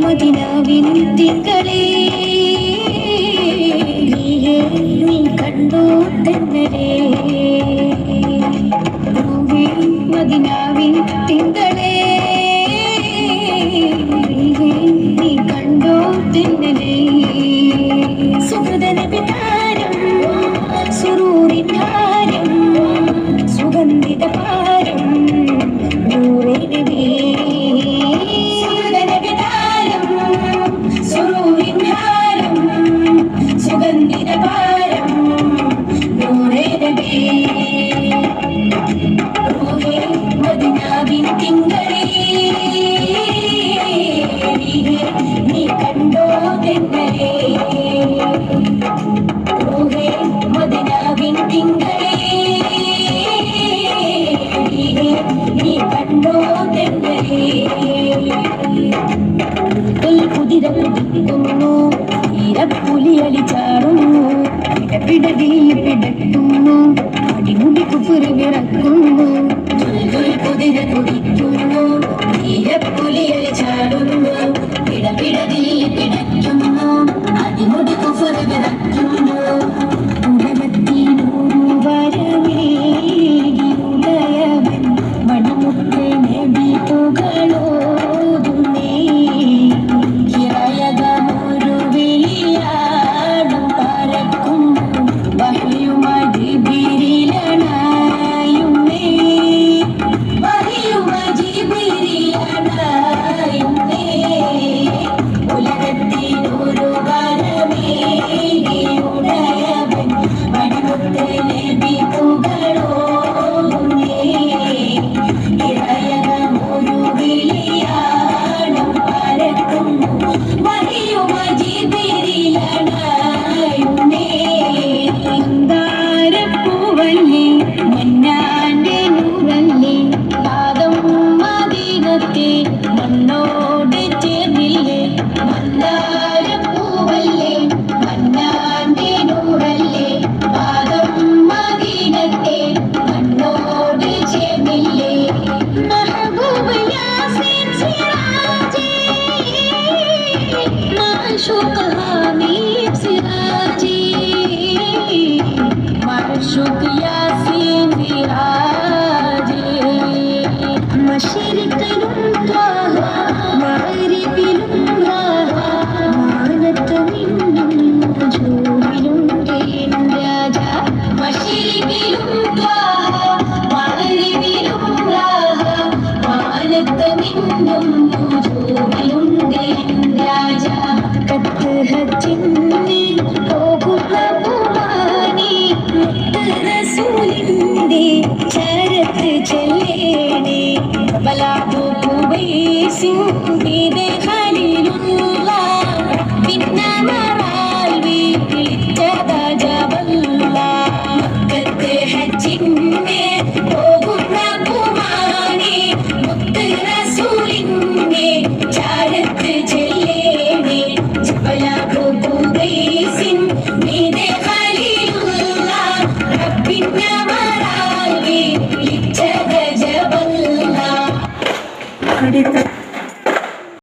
മദിനാവിൻ തിങ്കളേ നീ കണ്ടോ തെന്നലേ മദിനാവിൻ തിങ്കളേ നീ കണ്ടോ തെന്നലേ സുഹൃദന വിതാരം സുരൂരിൻ ഹാരം സുഗന്ധിത പാരം നൂറേ നബി സുഹൃദന വിതാരം സുരൂരിൻ ഹാരം സുഗന്ധിത പാരം നൂറേ നബി റൂഹേ മദിനാവിൻ തിങ്കളേ നീ കണ്ടോ തെന്നലേ റൂഹേ മദിനാവിൻ തിങ്കളേ നീ കണ്ടോ തെന്നലേ കുതിര കുതിക്കുന്നു ഈരപ്പുലി അലിച്ചാടുന്നു പിടപിടവിൽ പിടക്കുന്നു അടിമുടി കുഫുറ് വിറക്കുന്നു കുതിര കുതിക്കുന്നു ഈരപ്പുലി അലിച്ചാടുന്നു പിടപിടവിൽ പിടയ്ക്കുന്നു അടിമുടി കുഫുറ് വിറക്കുന്നു ഉടമത്തിനൂരു വരമേകി ഉദയവൻ മണിമുത്ത് നബി പുകളോതുന്നേ ഹിറയകമൊരു വെളിയാടും പറക്കുന്നു വഹിയുമായി ജിബ്രീലണയുന്നേ വഹിയുമായി ജിബ്രീലണയുന്നേ ഉലകത്തിനൊരു വരമേകി ഉടയവൻ മണിമുത്ത് നബി പുകളോതുന്നേ ഹിറയകമൊരു വെളിയാടും പറക്കുന്നു വഹിയുമായി ജിബ്രീലണയുന്നേ മന്ദാരപ്പൂവല്ലേ മന്നാന്റെ നൂറല്ലേ പാദം മദീനത്തെ മണ്ണോട് ചേർന്നില്ലേ മന്ദാരപ്പൂവല്ലേ മന്നാന്റെ നൂറല്ലേ പാദം മദീനത്തെ മണ്ണോട് ചേർന്നില്ലേ മെഹബൂബ് യാസീൻ സിറാജേ മാഷൂഖ ഹമീദ് സിറാജേ മാഷൂഖ യാസീൻ സിറാജേ മശരിഖിലും ത്വാഹ മഗ്രിബിലും റാഹ മാനത്ത് നിന്നും നജൂമിലുണ്ട് എൻ രാജ മശരിഖിലും ത്വാഹ മഗ്രിബിലും റാഹ മാനത്ത് നിന്നും നജൂമിലുണ്ട് എൻ രാജ കത്ത് ഹജ്ജിന് പോകുന്ന പൂവാനി മുത്ത് റസൂലിന്റെ ചരത്ത് ചെല്ലേണേ ബലാബു കുവൈസിൻ ബീദേ ഖലീലുള്ള പിന്നമറാൽ വീട്ടിലിച്ചതാ ജബല്ല മക്കത്തെ ഹജ്ജിന് പോകുന്ന പൂവാനി മുത്ത് റസൂലിന്റെ ചരത്ത് ചെല്ലേണേ ബലാബു കുവൈസിൻ ബീദേ ഖലീലുള്ള പിന്നമറാൽ വീട്ടിലിച്ചതാ ജബല്ല.